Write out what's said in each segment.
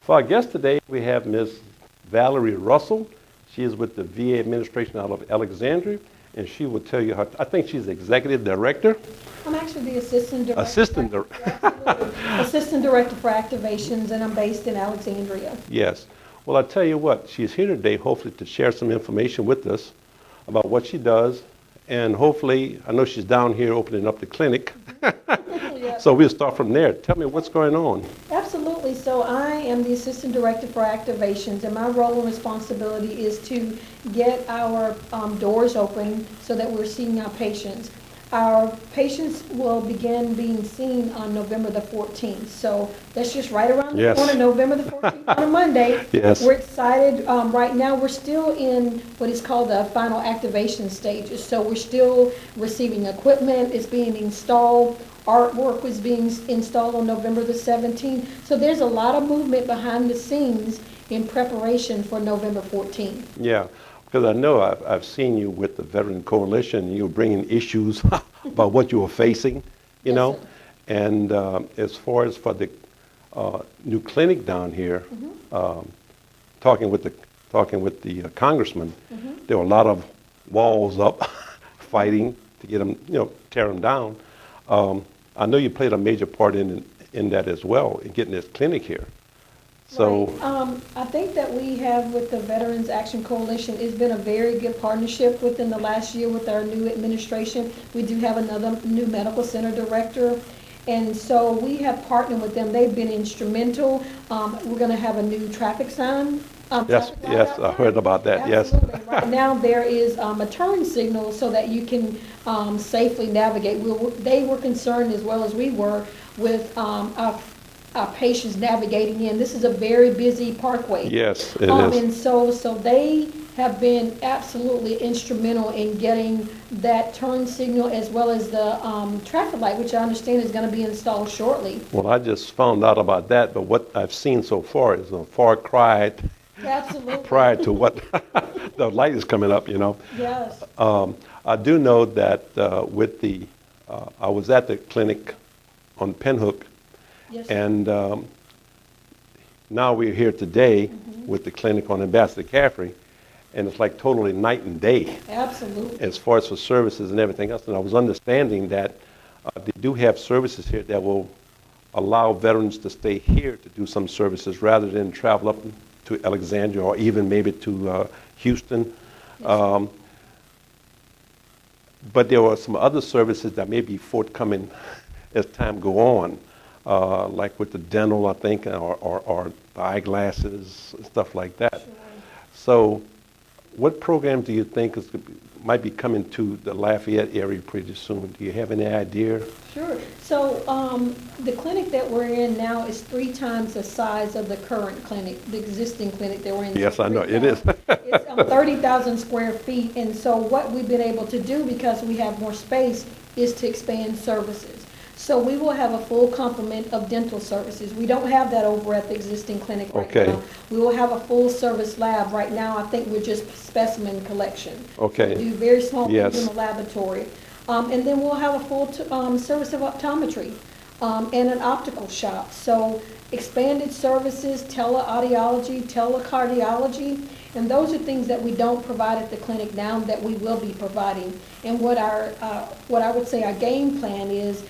For our guest today, we have Ms. Valerie Russell. She is with the VA administration out of Alexandria, and she will tell you I think she's executive director. I'm actually the assistant director. Assistant director. Assistant director for activations, and I'm based in Alexandria. Yes. Well, I'll tell you what, she's here today hopefully to share some information with us about what she does, and hopefully, I know she's down here opening up the clinic. Yeah. So we'll start from there. Tell me what's going on. Absolutely. So I am the assistant director for activations, and my role and responsibility is to get our doors open so that we're seeing our patients. Our patients will begin being seen on November the 14th. So that's just right around the corner, November the 14th on a Monday. Yes. We're excited. Right now we're still in what is called the final activation stages. So we're still receiving equipment. It's being installed. Artwork was being installed on November the 17th. So there's a lot of movement behind the scenes in preparation for November 14th. Yeah. Because I know I've seen you with the Veteran Coalition. You're bringing issues about what you were facing, you know. Sir. And as far as for the new clinic down here, talking with the congressman, there were a lot of walls up, fighting to get them, tear them down. I know you played a major part in that as well, in getting this clinic here. So right. I think that we have with the Veterans Action Coalition, it's been a very good partnership within the last year with our new administration. We do have another new medical center director, and so we have partnered with them. They've been instrumental. We're going to have a new traffic sign. Yes, I heard about that. Absolutely. Yes. Right now there is a turn signal so that you can safely navigate. They were concerned as well as we were with our patients navigating in. This is a very busy parkway. Yes, it is. And so they have been absolutely instrumental in getting that turn signal as well as the traffic light, which I understand is going to be installed shortly. Well, I just found out about that, but what I've seen so far is a far cry Absolutely. prior to what the light is coming up, Yes. I do know that I was at the clinic on Pinhook. Yes, sir. And now we're here today with the clinic on Ambassador Caffrey, and it's like totally night and day Absolutely. as far as for services and everything else. And I was understanding that they do have services here that will allow veterans to stay here to do some services rather than travel up to Alexandria or even maybe to Houston. Yes, But there are some other services that may be forthcoming as time go on. Like with the dental, I think, or the eyeglasses, stuff like that. Sure. So what program do you think might be coming to the Lafayette area pretty soon? Do you have any idea? Sure. So the clinic that we're in now is 3 times the size of the current clinic, the existing clinic that we're in. Yes, I know, it is. It's 30,000 square feet, and so what we've been able to do, because we have more space, is to expand services. So we will have a full complement of dental services. We don't have that over at the existing clinic right Okay. now. We will have a full service lab. Right now, I think we're just specimen collection. Okay. We do very small Yes. things in the laboratory. And then we'll have a full service of optometry and an optical shop. So expanded services, teleaudiology, telecardiology, and those are things that we don't provide at the clinic now that we will be providing. And what I would say our game plan is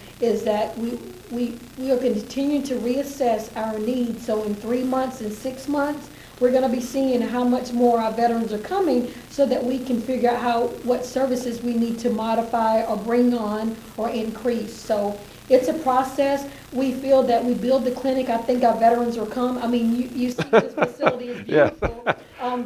that we are continuing to reassess our needs. So in 3 months and 6 months, we're going to be seeing how much more our veterans are coming so that we can figure out what services we need to modify or bring on or increase. So it's a process. We feel that we build the clinic. I think our veterans will come. I mean, you see this facility is beautiful.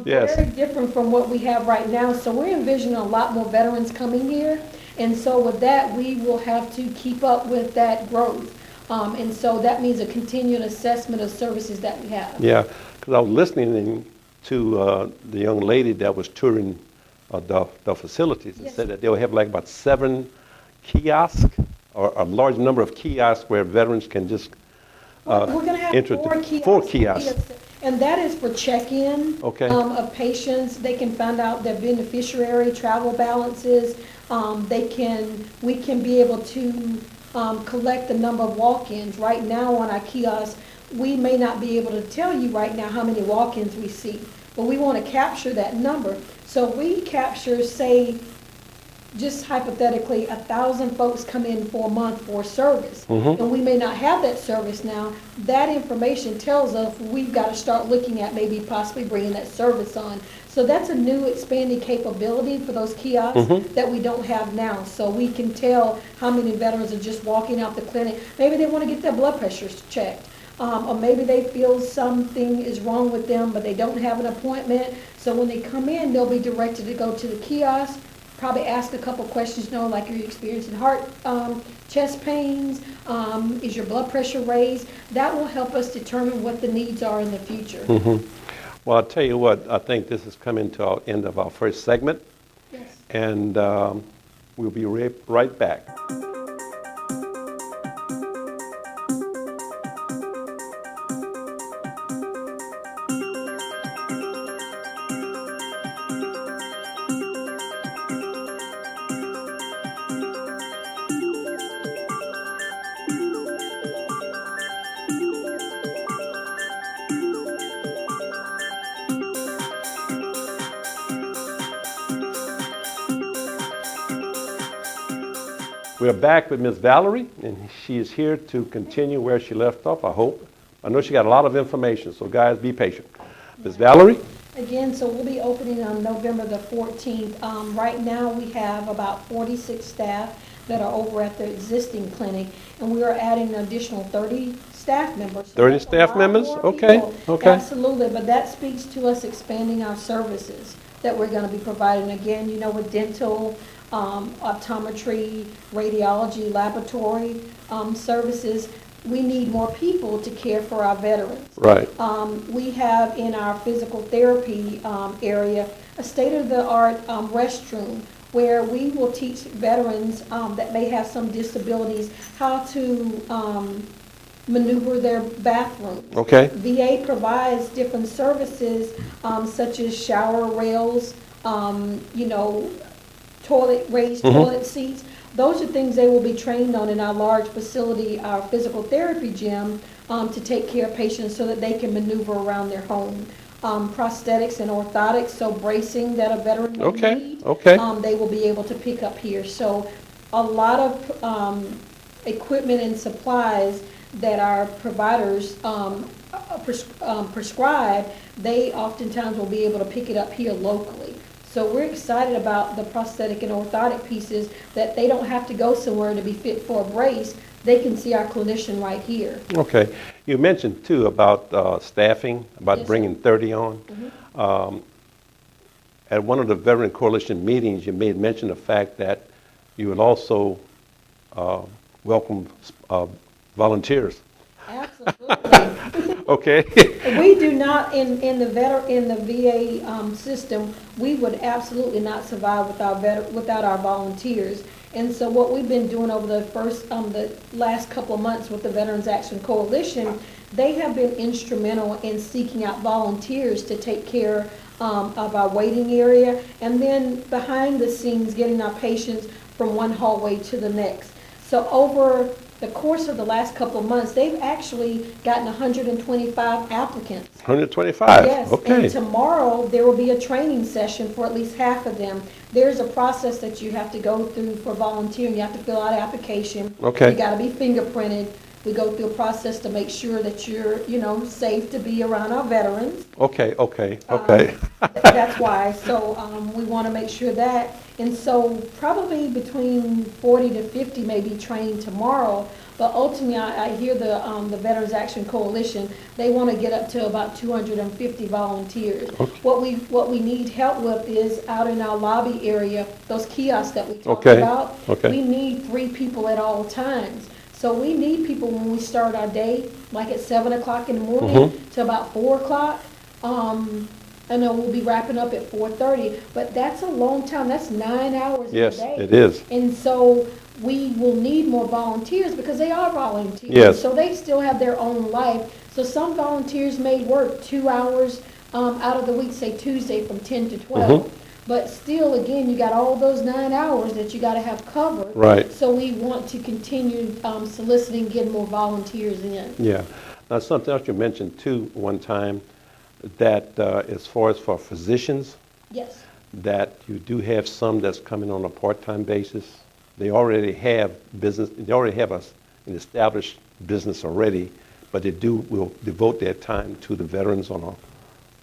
Yes. Very different from what we have right now. So we're envisioning a lot more veterans coming here. And so with that, we will have to keep up with that growth. And so that means a continued assessment of services that we have. Yeah, because I was listening to the young lady that was touring the facilities and Yes. said that they'll have like about 7 kiosks or a large number of kiosks where veterans can just We're going to have enter 4 kiosks. 4 kiosks. And that is for check-in Okay. of patients. They can find out their beneficiary travel balances. We can be able to collect the number of walk-ins. Right now on our kiosk, we may not be able to tell you right now how many walk-ins we see, but we want to capture that number. So we capture, say, just hypothetically, 1,000 folks come in for a month for service, and we may not have that service now. That information tells us we've got to start looking at maybe possibly bringing that service on. So that's a new expanded capability for those kiosks that we don't have now. So we can tell how many veterans are just walking out the clinic. Maybe they want to get their blood pressures checked. Or maybe they feel something is wrong with them, but they don't have an appointment. So when they come in, they'll be directed to go to the kiosk, probably ask a couple questions, like, are you experiencing heart, chest pains? Is your blood pressure raised? That will help us determine what the needs are in the future. Well, I'll tell you what, I think this is coming to our end of our first segment. Yes. And we'll be right back. We're back with Ms. Valerie, and she is here to continue where she left off, I hope. I know she got a lot of information, so guys, be patient. Ms. Valerie? Again, so we'll be opening on November the 14th. Right now, we have about 46 staff that are over at the existing clinic, and we are adding an additional 30 staff members. 30 staff members? Okay, okay. Absolutely, but that speaks to us expanding our services that we're going to be providing. Again, with dental, optometry, radiology, laboratory services, we need more people to care for our veterans. Right. We have in our physical therapy area a state-of-the-art restroom where we will teach veterans that may have some disabilities how to maneuver their bathrooms. Okay. VA provides different services such as shower rails, raised toilet seats. Those are things they will be trained on in our large facility, our physical therapy gym, to take care of patients so that they can maneuver around their home. Prosthetics and orthotics, so bracing that a veteran may need, they will be able to pick up here. So a lot of equipment and supplies that our providers prescribe, they oftentimes will be able to pick it up here locally. So we're excited about the prosthetic and orthotic pieces that they don't have to go somewhere to be fit for a brace. They can see our clinician right here. Okay. You mentioned, too, about staffing, about Yes, bringing 30 on. At one of the Veteran Coalition meetings, you made mention of the fact that you would also welcome volunteers. Absolutely. Okay. We do not, in the VA system, we would absolutely not survive without our volunteers. And so what we've been doing over the last couple of months with the Veterans Action Coalition, they have been instrumental in seeking out volunteers to take care of our waiting area, and then behind the scenes getting our patients from one hallway to the next. So over the course of the last couple of months, they've actually gotten 125 applicants. 125? Yes, Okay. and tomorrow there will be a training session for at least half of them. There's a process that you have to go through for volunteering. You have to fill out an application. Okay. You got to be fingerprinted. We go through a process to make sure that you're, safe to be around our veterans. Okay. That's why. So we want to make sure that. And so probably between 40 to 50 may be trained tomorrow. But ultimately, I hear the Veterans Action Coalition, they want to get up to about 250 volunteers. Okay. What we need help with is out in our lobby area, those kiosks that we talked about. Okay. We need 3 people at all times. So we need people when we start our day, like at 7 o'clock in the morning to about 4 o'clock. I know we'll be wrapping up at 4:30, but that's a long time. That's 9 hours a day. Yes, it is. And so we will need more volunteers because they are volunteers. Yes. So they still have their own life. So some volunteers may work 2 hours out of the week, say Tuesday from 10 to 12. But still, again, you got all those 9 hours that you got to have covered. Right. So we want to continue soliciting, getting more volunteers in. Yeah. Now, something else you mentioned too one time, that as far as for physicians, Yes, that you do have some that's coming on a part-time basis. They already have business, they already have an established business already, but they will devote their time to the veterans on a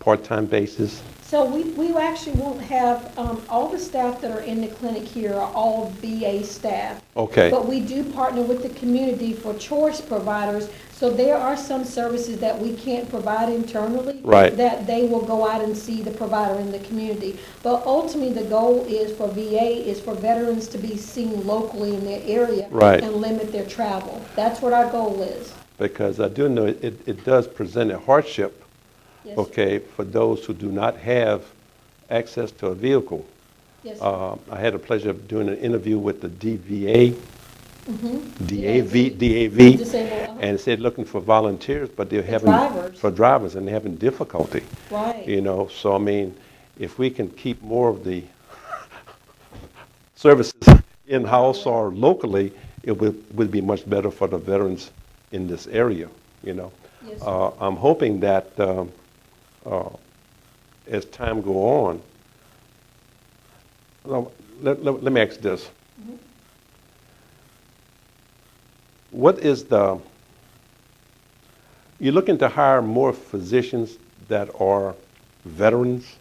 part-time basis. so we actually won't have, all the staff that are in the clinic here are all VA staff. Okay. But we do partner with the community for choice providers, so there are some services that we can't provide internally. Right. That they will go out and see the provider in the community. But ultimately, the goal is for VA, is for veterans to be seen locally in their area. Right. And limit their travel. That's what our goal is. Because I do know it does present a hardship, Yes. okay, for those who do not have access to a vehicle. Yes. I had the pleasure of doing an interview with the DVA, DAV, Disabled, and it said looking for volunteers, but they're having drivers. for drivers, and they're having difficulty. Right. You know, so I mean, if we can keep more of the services in-house or locally, it would be much better for the veterans in this area. You know, Yes, sir. I'm hoping that as time go on. Well, let me ask this. Mm-hmm. What is you're looking to hire more physicians that are veterans?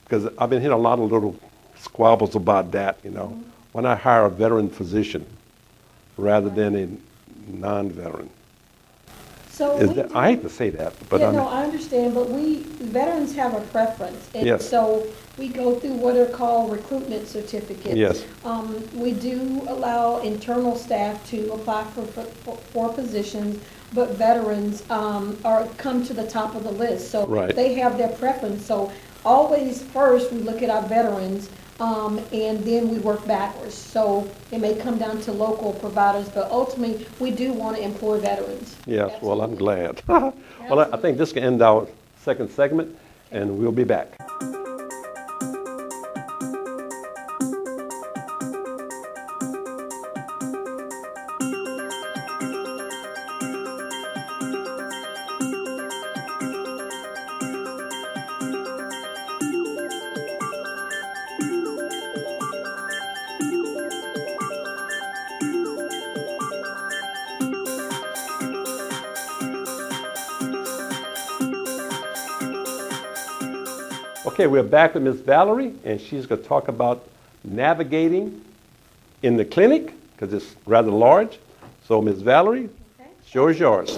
Because I've been hearing a lot of little squabbles about that, you know. Mm-hmm. When I hire a veteran physician rather than a non-veteran. So Is we that, do- I hate to say that, but Yeah, I mean, no, I understand, but veterans have a preference. And Yes. so we go through what are called recruitment certificates. Yes. We do allow internal staff to apply for positions, but veterans come to the top of the list. So Right. they have their preference. So always first, we look at our veterans, and then we work backwards. So it may come down to local providers, but ultimately, we do want to employ veterans. yes, well, I'm Absolutely. glad. Well, I think this can end our second segment, and we'll be back. Okay, we're back with Miss Valerie, and she's going to talk about navigating in the clinic, because it's rather large. So, Miss Valerie, Okay. show is yours.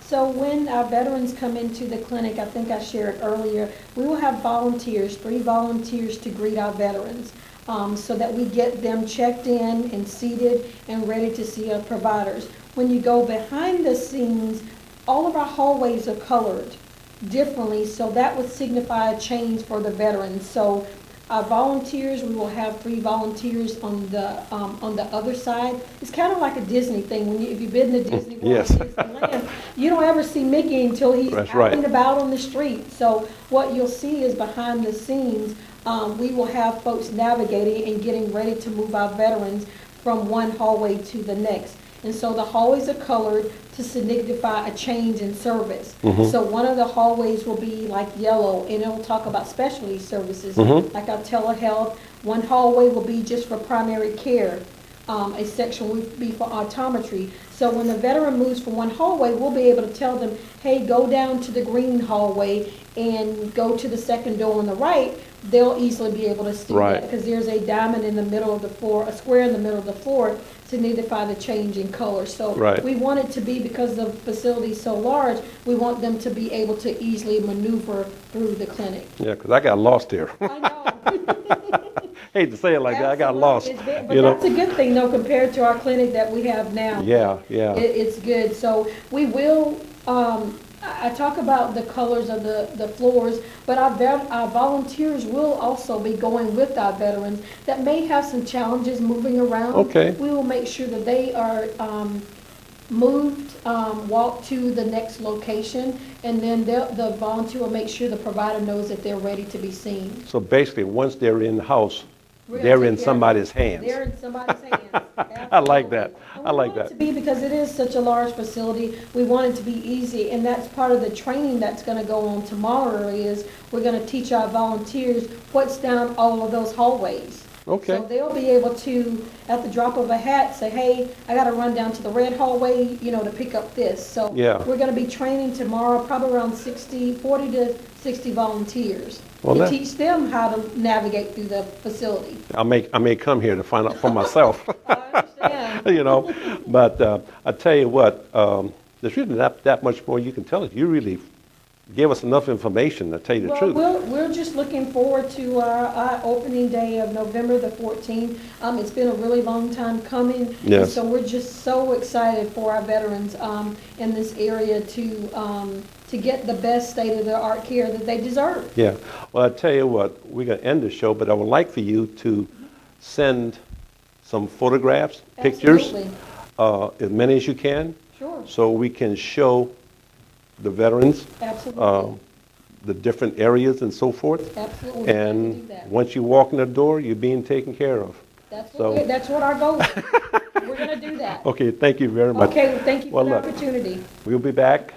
So when our veterans come into the clinic, I think I shared earlier, we will have volunteers, 3 volunteers to greet our veterans, so that we get them checked in and seated and ready to see our providers. When you go behind the scenes, all of our hallways are colored differently, so that would signify a change for the veterans. So our volunteers, we will have 3 volunteers on the other side. It's kind of like a Disney thing. If you've been to Disney World, Yes. Disneyland, you don't ever see Mickey until he's That's out right. and about on the street. So what you'll see is behind the scenes, we will have folks navigating and getting ready to move our veterans from one hallway to the next. And so the hallways are colored to signify a change in service. So one of the hallways will be like yellow, and it'll talk about specialty services, like our telehealth. One hallway will be just for primary care. A section will be for optometry. So when the veteran moves from one hallway, we'll be able to tell them, hey, go down to the green hallway and go to the second door on the right. They'll easily be able to see Right. that because there's a diamond in the middle of the floor, a square in the middle of the floor to signify the change in color. So Right. we want it to be, because the facility is so large, we want them to be able to easily maneuver through the clinic. Yeah, because I got lost here. I know. Hate to say it like that, I got lost. Absolutely. But You know? that's a good thing, though, compared to our clinic that we have now. Yeah, yeah. It's good. So we will, I talk about the colors of the floors, but our volunteers will also be going with our veterans that may have some challenges moving around. Okay. We will make sure that they are moved, walk to the next location, and then the volunteer will make sure the provider knows that they're ready to be seen. So basically, once they're in the house, We're gonna they're take in care of somebody's it. hands. They're in somebody's hands. I like that. Absolutely. And I we like want it that. to be, because it is such a large facility, we want it to be easy, and that's part of the training that's gonna go on tomorrow is we're gonna teach our volunteers what's down all of those hallways. Okay. So they'll be able to, at the drop of a hat, say, hey, I gotta run down to the red hallway, to pick up this. So Yeah. we're gonna be training tomorrow, probably around 40 to 60 volunteers Well, to that- teach them how to navigate through the facility. I may come here to find out for myself. I understand. But I tell you what, there's really not that much more you can tell us. You really gave us enough information, to tell you the truth. We're just looking forward to our opening day of November the 14th. It's been a really long time coming. Yes. And so we're just so excited for our veterans in this area to get the best state-of-the-art care that they deserve. Yeah. Well, I tell you what, we're going to end the show, but I would like for you to send some photographs, pictures, Absolutely. as many as you can, Sure. so we can show the veterans Absolutely. the different areas and so forth. Absolutely. We'd like to do And that. once you walk in the door, you're being taken care of. That's what our goal is. We're going to do that. Okay, thank you very much. Okay, well, thank you Well, for the look. opportunity. We'll be back